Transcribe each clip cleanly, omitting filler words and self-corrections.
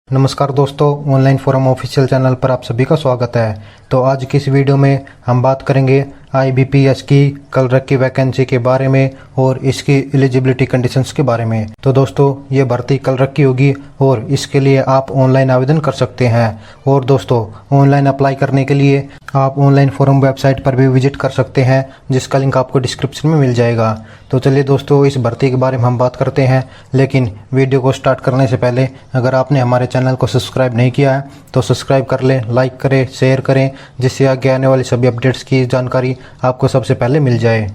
नमस्कार दोस्तों, online forum official channel पर आप सभी का स्वागत है। तो आज की इस वीडियो में हम बात करेंगे IBPS की क्लर्क की वैकेंसी के बारे में और इसकी एलिजिबिलिटी कंडीशंस के बारे में। तो दोस्तों, ये भर्ती क्लर्क की होगी और इसके लिए आप ऑनलाइन आवेदन कर सकते हैं। और दोस्तों, ऑनलाइन अप्लाई करने के लिए आप ऑनलाइन फोरम वेबसाइट पर भी विजिट कर सकते हैं, जिसका लिंक आपको डिस्क्रिप्शन में मिल जाएगा। तो चलिए दोस्तों, इस भर्ती के बारे में हम बात करते हैं। लेकिन वीडियो को स्टार्ट करने से पहले अगर आपने हमारे चैनल को सब्सक्राइब नहीं किया है तो सब्सक्राइब कर लें, लाइक करें, शेयर करें, जिससे आगे आने वाली सभी अपडेट्स की जानकारी आपको सबसे पहले मिल जाए।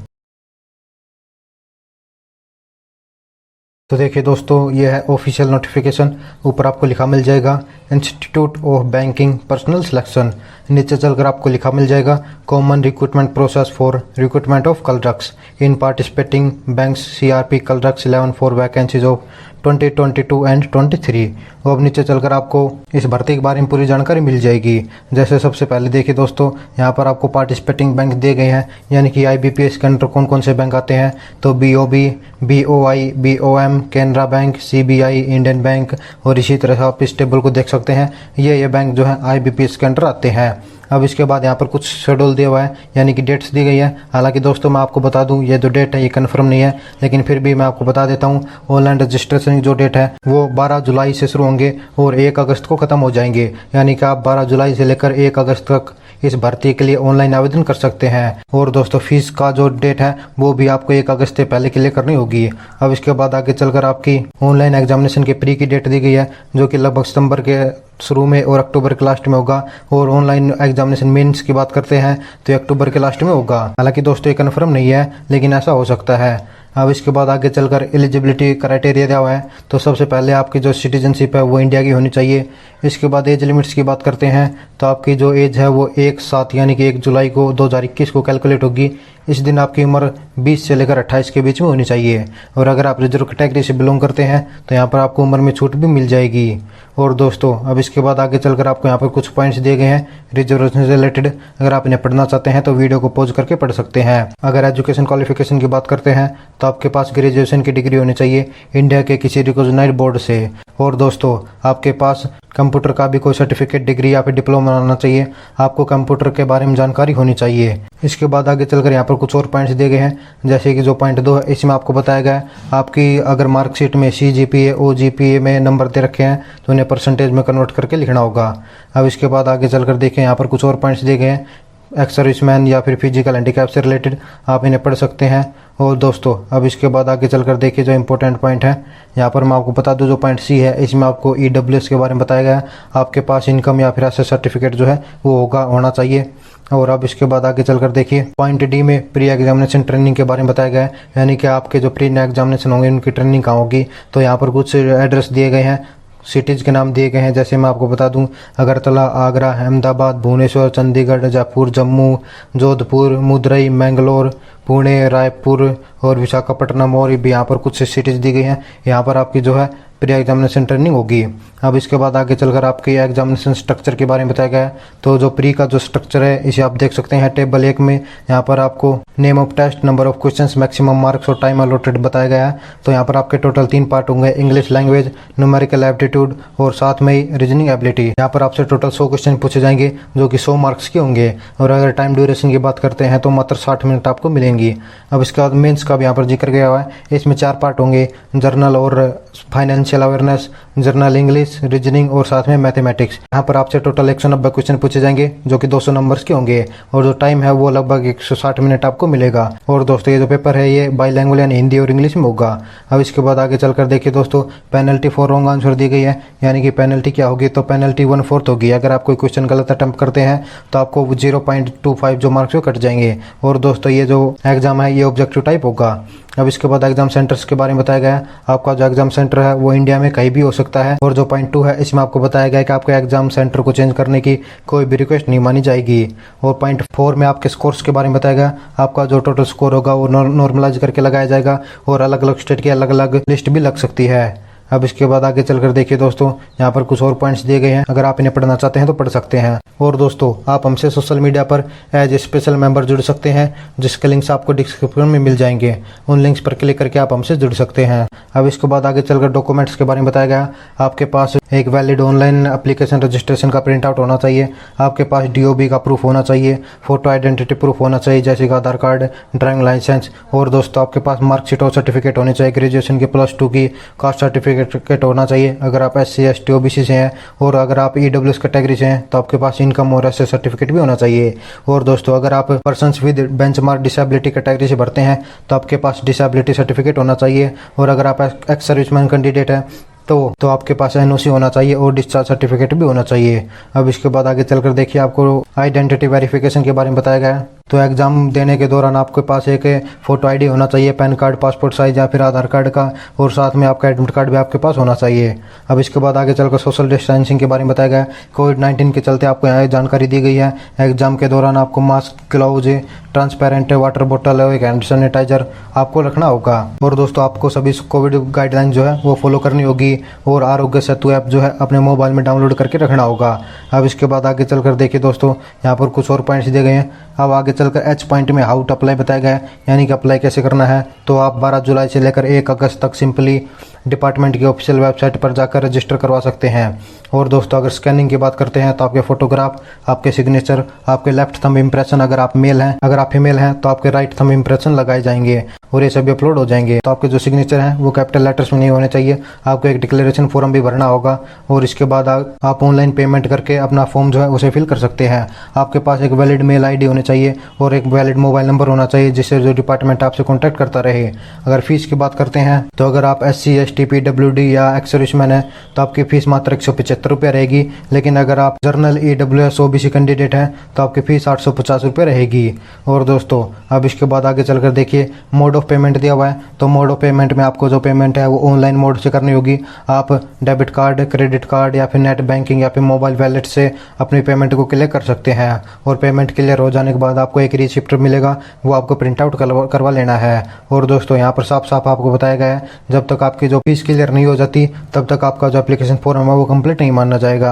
तो देखिए दोस्तों, यह है ऑफिशियल नोटिफिकेशन। ऊपर आपको लिखा मिल जाएगा institute of banking personal selection. नीचे चलकर आपको लिखा मिल जाएगा common recruitment process for recruitment of clerks in participating banks CRP clerks 11 for vacancies of 2022 and 23। और अब नीचे चलकर आपको इस भर्ती के बारे में पूरी जानकारी मिल जाएगी। जैसे सबसे पहले देखिए दोस्तों, यहाँ पर आपको पार्टिसिपेटिंग बैंक दिए गए हैं, यानी कि IBPS के अंदर कौन कौन से बैंक आते हैं। तो BOB, BOI, BOM, Canara bank, CBI, Indian bank, और इसी तरह से आप इस टेबल को देख सकते हैं। ये बैंक जो है IBPS के अंदर आते हैं। अब इसके बाद यहाँ पर कुछ शेड्यूल दिया हुआ है, यानी कि डेट्स दी गई है। हालांकि दोस्तों, मैं आपको बता दूं, ये जो डेट है ये कंफर्म नहीं है, लेकिन फिर भी मैं आपको बता देता हूँ। ऑनलाइन रजिस्ट्रेशन की जो डेट है वो 12 जुलाई से शुरू होंगे और 1 अगस्त को खत्म हो जाएंगे। यानी कि आप 12 जुलाई से लेकर 1 अगस्त तक इस भर्ती के लिए ऑनलाइन आवेदन कर सकते हैं। और दोस्तों, फीस का जो डेट है वो भी आपको 1 अगस्त से पहले के लिए करनी होगी। अब इसके बाद आगे चलकर आपकी ऑनलाइन एग्जामिनेशन के प्री की डेट दी गई है, जो कि लगभग सितंबर के शुरू में और अक्टूबर के लास्ट में होगा। और ऑनलाइन एग्जामिनेशन मेंस की बात करते हैं तो अक्टूबर के लास्ट में होगा। हालांकि दोस्तों, ये कन्फर्म नहीं है, लेकिन ऐसा हो सकता है। अब इसके बाद आगे चलकर एलिजिबिलिटी क्राइटेरिया दिया हुआ है। तो सबसे पहले आपकी जो सिटीजनशिप है वो इंडिया की होनी चाहिए। इसके बाद एज लिमिट्स की बात करते हैं तो आपकी जो एज है वो 1/7 यानी कि 1 जुलाई को 2021 को कैलकुलेट होगी। इस दिन आपकी उम्र 20 से लेकर 28 के बीच में होनी चाहिए। और अगर आप रिजर्व कैटेगरी से बिलोंग करते हैं तो यहाँ पर आपको उम्र में छूट भी मिल जाएगी। और दोस्तों, अब इसके बाद आगे चलकर आपको यहाँ पर कुछ पॉइंट्स दिए गए हैं रिजर्वेशन से रिलेटेड। अगर आप इन्हें पढ़ना चाहते हैं तो वीडियो को पॉज करके पढ़ सकते हैं। अगर एजुकेशन क्वालिफिकेशन की बात करते हैं तो आपके पास ग्रेजुएशन की डिग्री होनी चाहिए इंडिया के किसी रिकॉग्नाइज्ड बोर्ड से। और दोस्तों, आपके पास कंप्यूटर का भी कोई सर्टिफिकेट, डिग्री या फिर डिप्लोमा होना चाहिए। आपको कंप्यूटर के बारे में जानकारी होनी चाहिए। इसके बाद आगे चलकर यहाँ पर कुछ और पॉइंट्स दिए गए हैं, जैसे कि जो पॉइंट 2 है इसमें आपको बताया गया है आपकी अगर मार्कशीट में CGPA, OGPA में नंबर दे रखे हैं तो उन्हें परसेंटेज में कन्वर्ट करके लिखना होगा। अब इसके बाद आगे चलकर देखें, यहाँ पर कुछ और पॉइंट्स दिए गए हैं एक्स सर्विसमैन या फिर फिजिकल हैंडीकैप से रिलेटेड, आप इन्हें पढ़ सकते हैं। और दोस्तों, अब इसके बाद आगे चलकर देखिए जो इंपॉर्टेंट पॉइंट है, यहाँ पर मैं आपको बता दूं, जो पॉइंट C है इसमें आपको EWS के बारे में बताया गया है। आपके पास इनकम या फिर एसेट सर्टिफिकेट जो है वो होना चाहिए। और अब इसके बाद आगे चलकर देखिए पॉइंट D में प्री एग्जामिनेशन ट्रेनिंग के बारे में बताया गया है, यानी कि आपके जो प्री एग्जामिनेशन होंगे उनकी ट्रेनिंग कहाँ होगी। तो यहाँ पर कुछ एड्रेस दिए गए हैं, सिटीज़ के नाम दिए गए हैं। जैसे मैं आपको बता दूं, अगरतला, आगरा, अहमदाबाद, भुवनेश्वर, चंडीगढ़, जयपुर, जम्मू, जोधपुर, मदुरई, मैंगलोर, पुणे, रायपुर और विशाखापट्टनम, और भी यहाँ पर कुछ सिटीज़ दी गई हैं। यहाँ पर आपकी जो है प्री एग्जामिनेशन ट्रेनिंग होगी। अब इसके बाद आगे चलकर आपके एग्जामिनेशन स्ट्रक्चर के बारे में बताया गया है। तो जो प्री का जो स्ट्रक्चर है इसे आप देख सकते हैं टेबल 1 में। यहाँ पर आपको name of test, number of questions, maximum marks और टाइम अलॉटेड बताया गया है। तो यहाँ पर आपके टोटल 3 पार्ट होंगे, इंग्लिश लैंग्वेज, न्यूमेरिकल एप्टीट्यूड और साथ में ही रीजनिंग एबिलिटी। यहाँ पर आपसे टोटल 100 क्वेश्चन पूछे जाएंगे, जो कि 100 मार्क्स के होंगे। और अगर टाइम ड्यूरेशन की बात करते हैं तो मात्र 60 मिनट आपको मिलेंगी। अब इसके बाद मेंस का भी यहाँ पर जिक्र किया हुआ है। इसमें 4 पार्ट होंगे, जर्नल और financial awareness, journal English, reasoning और साथ में मैथमेटिक्स। यहाँ पर आपसे टोटल 190 क्वेश्चन पूछे जाएंगे, जो कि 200 नंबर्स के होंगे। और जो टाइम है वो लगभग 160 मिनट आपको मिलेगा। और दोस्तों, ये जो पेपर है ये बाइलैंग्वेज यानी हिंदी और इंग्लिश में होगा। अब इसके बाद आगे चलकर देखिए दोस्तों, penalty for wrong answer the गई है, यानी कि पेनल्टी क्या होगी। तो पेनल्टी 1/4 होगी। अगर आप कोई क्वेश्चन गलत अटेम्प्ट करते हैं तो आपको 0.25 जो मार्क्स वो कट जाएंगे। और दोस्तों, ये जो एग्जाम है ये ऑब्जेक्टिव टाइप होगा। अब इसके बाद एग्जाम सेंटर्स के बारे में बताया गया है। आपका जो एग्जाम सेंटर है वो इंडिया में कहीं भी हो सकता है। और जो पॉइंट 2 है इसमें आपको बताया गया है कि आपके एग्जाम सेंटर को चेंज करने की कोई भी रिक्वेस्ट नहीं मानी जाएगी। और पॉइंट 4 में आपके स्कोर्स के बारे में बताया गया, आपका जो टोटल स्कोर होगा वो नॉर्मलाइज करके लगाया जाएगा। और अलग अलग स्टेट की अलग अलग लिस्ट भी लग सकती है। अब इसके बाद आगे चलकर देखिए दोस्तों, यहाँ पर कुछ और पॉइंट्स दिए गए हैं। अगर आप इन्हें पढ़ना चाहते हैं तो पढ़ सकते हैं। और दोस्तों, आप हमसे सोशल मीडिया पर एज ए स्पेशल मेंबर जुड़ सकते हैं, जिसके लिंक्स आपको डिस्क्रिप्शन में मिल जाएंगे। उन लिंक्स पर क्लिक करके आप हमसे जुड़ सकते हैं। अब इसके बाद आगे चलकर डॉक्यूमेंट्स के बारे में बताया गया। आपके पास एक वैलिड ऑनलाइन एप्लीकेशन रजिस्ट्रेशन का प्रिंट आउट होना चाहिए, आपके पास डीओबी का प्रूफ होना चाहिए, फोटो आइडेंटिटी प्रूफ होना चाहिए जैसे कि आधार कार्ड, ड्राइविंग लाइसेंस, और दोस्तों आपके पास मार्कशीट और सर्टिफिकेट होनी चाहिए, ग्रेजुएशन की +2 की कास्ट सर्टिफिकेट होना चाहिए अगर आप SC ST OBC से हैं, और अगर आप EWS कैटेगरी से हैं तो आपके पास इनकम और एसेट सर्टिफिकेट भी होना चाहिए। और दोस्तों अगर आप persons with benchmark disability category से भरते हैं तो आपके पास डिसेबिलिटी सर्टिफिकेट होना चाहिए, और अगर आप एक्स सर्विसमैन कैंडिडेट हैं तो आपके पास NOC होना चाहिए और डिस्चार्ज सर्टिफिकेट भी होना चाहिए। अब इसके बाद आगे चलकर देखिए आपको आइडेंटिटी वेरिफिकेशन के बारे में बताया गया है। तो एग्जाम देने के दौरान आपके पास एक फोटो ID होना चाहिए, पैन कार्ड, पासपोर्ट साइज या फिर आधार कार्ड का, और साथ में आपका एडमिट कार्ड भी आपके पास होना चाहिए। अब इसके बाद आगे चलकर सोशल डिस्टेंसिंग के बारे में बताया गया है। कोविड-19 के चलते आपको यहाँ जानकारी दी गई है। एग्जाम के दौरान आपको मास्क, ग्लव्स, ट्रांसपेरेंट वाटर बोतल और एक हैंड सैनिटाइजर आपको रखना होगा। और दोस्तों आपको सभी कोविड गाइडलाइन जो है वो फॉलो करनी होगी, और आरोग्य सेतु ऐप जो है अपने मोबाइल में डाउनलोड करके रखना होगा। अब इसके बाद आगे चलकर देखिए दोस्तों यहाँ पर कुछ और पॉइंट्स दिए गए हैं। अब आगे चलकर H पॉइंट में हाउ टू अप्लाई बताया गया है, यानी कि अप्लाई कैसे करना है। तो आप 12 जुलाई से लेकर 1 अगस्त तक सिंपली डिपार्टमेंट की ऑफिशियल वेबसाइट पर जाकर रजिस्टर करवा सकते हैं। और दोस्तों अगर स्कैनिंग की बात करते हैं तो आपके फोटोग्राफ, आपके सिग्नेचर, आपके लेफ्ट थंब इम्प्रेशन अगर आप मेल हैं, अगर आप फीमेल हैं तो आपके राइट थंब इम्प्रेशन लगाए जाएंगे और ये सभी अपलोड हो जाएंगे। तो आपके जो सिग्नेचर हैं वो कैपिटल लेटर्स में नहीं होने चाहिए। आपको एक डिक्लेरेशन फॉर्म भी भरना होगा, और इसके बाद आप ऑनलाइन पेमेंट करके अपना फॉर्म जो है उसे फिल कर सकते हैं। आपके पास एक वैलिड मेल ID होनी चाहिए और एक वैलिड मोबाइल नंबर होना चाहिए जिससे जो डिपार्टमेंट आपसे कॉन्टैक्ट करता रहे। अगर फीस की बात करते हैं तो अगर आप SC ST PWD या एक्स सर्विसमैन है तो आपकी फीस मात्र 175 रुपये रहेगी, लेकिन अगर आप जर्नल EWS OBC कैंडिडेट हैं तो आपकी फीस 850 रुपये रहेगी। और दोस्तों अब इसके बाद आगे चलकर देखिए मोड ऑफ पेमेंट दिया हुआ है। तो मोड ऑफ पेमेंट में आपको जो पेमेंट है वो ऑनलाइन मोड से करनी होगी। आप डेबिट कार्ड, क्रेडिट कार्ड या फिर नेट बैंकिंग या फिर मोबाइल वैलेट से अपनी पेमेंट को क्लियर कर सकते हैं, और पेमेंट क्लियर हो जाने के बाद आपको एक रिसिप्ट मिलेगा, वो आपको प्रिंट आउट करवा लेना है। और दोस्तों यहाँ पर साफ साफ आपको बताया गया है जब तक आपकी जो फीस क्लियर नहीं हो जाती तब तक आपका जो एप्लीकेशन फॉर्म है वो कंप्लीट नहीं माना जाएगा।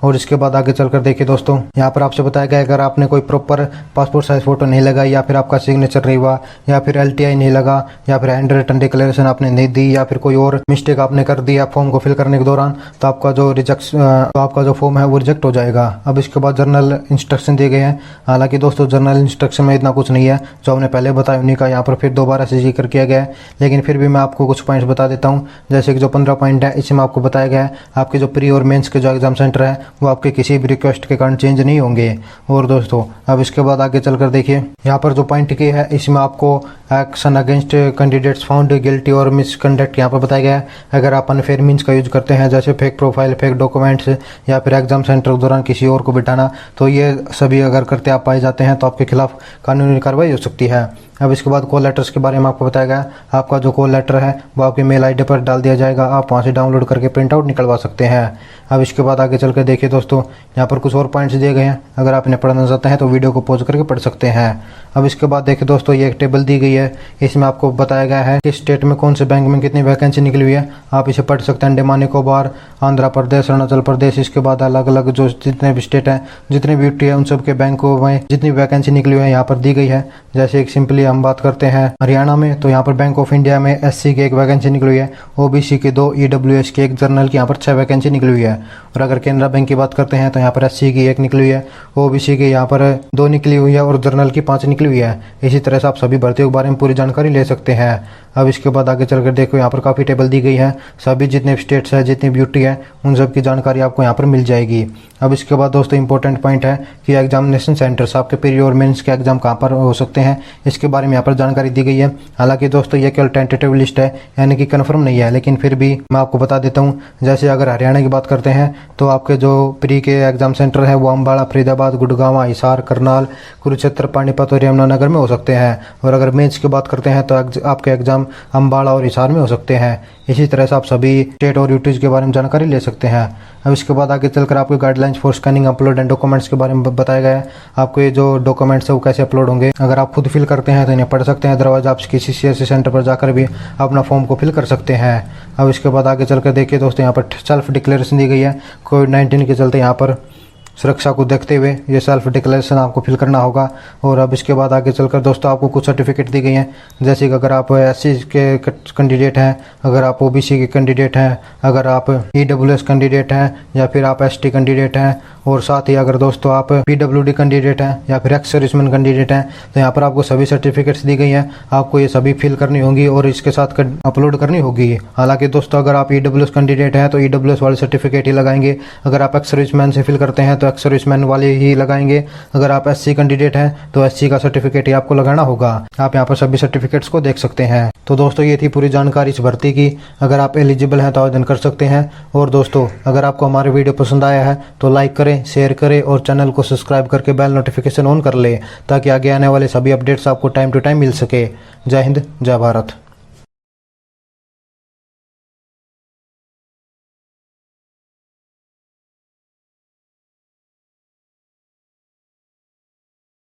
और इसके बाद आगे चलकर देखिए दोस्तों यहाँ पर आपसे बताया गया है अगर आपने कोई प्रॉपर पासपोर्ट साइज फोटो नहीं लगाई, या फिर आपका सिग्नेचर नहीं हुआ, या फिर LTI नहीं लगा, या फिर हैंड रिटन डिक्लेरेशन आपने नहीं दी, या फिर कोई और मिस्टेक आपने कर दी फॉर्म को फिल करने के दौरान, तो आपका जो फॉर्म है वो रिजेक्ट हो जाएगा। अब इसके बाद जर्नल इंस्ट्रक्शन दिए गए हैं। हालांकि दोस्तों जर्नल इंस्ट्रक्शन में इतना कुछ नहीं है, जो हमने पहले बताया उन्हीं का यहाँ पर फिर दोबारा से जिक्र किया गया है, लेकिन फिर भी मैं आपको कुछ पॉइंट्स बता देता हूँ। जैसे कि जो 15 पॉइंट है इसमें आपको बताया गया है आपके जो प्री और मेंस के जो एग्जाम सेंटर है वो आपके किसी भी रिक्वेस्ट के कारण चेंज नहीं होंगे। और दोस्तों अब इसके बाद आगे चलकर देखिए यहाँ पर जो पॉइंट की है इसमें आपको action against candidates found guilty और मिसकंडक्ट यहाँ पर बताया गया है। अगर आप अनफेयर मीन्स का यूज करते हैं जैसे फेक प्रोफाइल, फेक डॉक्यूमेंट्स, या फिर एग्जाम सेंटर के दौरान किसी और को बिठाना, तो ये सभी अगर करते आप पाए जाते हैं तो आपके खिलाफ कानूनी कार्रवाई हो सकती है। अब इसके बाद कॉल लेटर्स के बारे में आपको बताया गया। आपका जो कॉल लेटर है वो आपके मेल ID पर डाल दिया जाएगा, आप वहाँ से डाउनलोड करके प्रिंट आउट निकलवा सकते हैं। अब इसके बाद आगे चल कर देखिए दोस्तों यहाँ पर कुछ और पॉइंट्स दिए गए हैं, अगर आप इन्हें पढ़ना चाहते हैं तो वीडियो को पॉज करके पढ़ सकते हैं। अब इसके बाद देखिए दोस्तों ये एक टेबल दी गई है, इसमें आपको बताया गया है कि स्टेट में कौन से बैंक में कितनी वैकेंसी निकली हुई है। आप इसे पढ़ सकते हैं। अंडमान निकोबार, आंध्र प्रदेश, अरुणाचल प्रदेश, इसके बाद अलग अलग जो जितने भी स्टेट हैं, जितने भी UT है उन सब के बैंकों में जितनी वैकेंसी निकली हुई है यहाँ पर दी गई है। जैसे एक सिंपली हम बात करते हैं हरियाणा में, तो यहाँ पर बैंक ऑफ इंडिया में SC की 1 वैकेंसी निकली हुई है, OBC की 2, EWS की 1, जर्नल की यहाँ पर 6 वैकेंसी निकली हुई है। और अगर केनरा बैंक की बात करते हैं तो यहाँ पर SC की 1 निकली हुई है, OBC की यहाँ पर 2 निकली हुई है और जर्नल की 5 निकली हुई है। इसी तरह से आप सभी भर्तियों के बारे में पूरी जानकारी ले सकते हैं। अब इसके बाद आगे चलकर देखो यहाँ पर काफ़ी टेबल दी गई है, सभी जितने स्टेट्स है, जितनी ब्यूटी है, उन सब की जानकारी आपको यहाँ पर मिल जाएगी। अब इसके बाद दोस्तों इंपॉर्टेंट पॉइंट है कि एग्जामिनेशन सेंटर्स आपके प्री और मेंस के एग्जाम कहाँ पर हो सकते हैं, इसके बारे में यहाँ पर जानकारी दी गई है। हालांकि दोस्तों ये केवल टेंटेटिव लिस्ट है, यानी कि कन्फर्म नहीं है, लेकिन फिर भी मैं आपको बता देता हूँ। जैसे अगर हरियाणा की बात करते हैं तो आपके जो प्री के एग्जाम सेंटर है वो अम्बाड़ा, फरीदाबाद, गुड़गांव, हिसार, करनाल, कुरुक्षेत्र, पानीपत और यमुनानगर में हो सकते हैं। और अगर मेंस की बात करते हैं तो आपके एग्जाम अम्बाड़ा और हिसार में हो सकते हैं। इसी तरह से आप सभी स्टेट और यूटीज के बारे में जानकारी ले सकते हैं। अब इसके बाद आगे चलकर आपको guidelines for scanning upload and documents के बारे में बताया गया है। आपको ये जो डॉक्यूमेंट्स है वो कैसे अपलोड होंगे, अगर आप खुद फिल करते हैं तो इन्हें पढ़ सकते हैं, अदरवाइज आप किसी CSC सेंटर पर जाकर भी अपना फॉर्म को फिल कर सकते हैं। अब इसके बाद आगे चलकर देखिए दोस्तों यहाँ पर सेल्फ डिक्लेरेशन दी गई है। कोविड-19 के चलते यहाँ पर सुरक्षा को देखते हुए ये सेल्फ डिक्लेरेशन आपको फिल करना होगा। और अब इसके बाद आगे चलकर दोस्तों आपको कुछ सर्टिफिकेट दी गई हैं, जैसे कि अगर आप SC के कैंडिडेट हैं, अगर आप OBC के कैंडिडेट हैं, अगर आप EWS कैंडिडेट हैं या फिर आप ST कैंडिडेट हैं, और साथ ही अगर दोस्तों आप PWD कैंडिडेट हैं या फिर एक्स सर्विसमैन कैंडिडेट हैं, तो यहाँ पर आपको सभी सर्टिफिकेट्स दी गई हैं। आपको ये सभी फिल करनी होंगी और इसके साथ अपलोड करनी होगी। हालांकि दोस्तों अगर आप EWS कैंडिडेट हैं तो EWS वाले सर्टिफिकेट ही लगाएंगे, अगर आप एक्स सर्विसमैन से फिल करते हैं तो एक्स सर्विसमैन वाले ही लगाएंगे, अगर आप SC कैंडिडेट हैं तो SC का सर्टिफिकेट ही आपको लगाना होगा। आप यहाँ पर सभी सर्टिफिकेट्स को देख सकते हैं। तो दोस्तों ये थी पूरी जानकारी इस भर्ती की। अगर आप एलिजिबल हैं तो आवेदन कर सकते हैं। और दोस्तों अगर आपको हमारे वीडियो पसंद आया है तो लाइक करें, शेयर करें और चैनल को सब्सक्राइब करके बेल नोटिफिकेशन ऑन कर ले, ताकि आगे आने वाले सभी अपडेट्स आपको टाइम टू टाइम मिल सके। जय हिंद, जय भारत।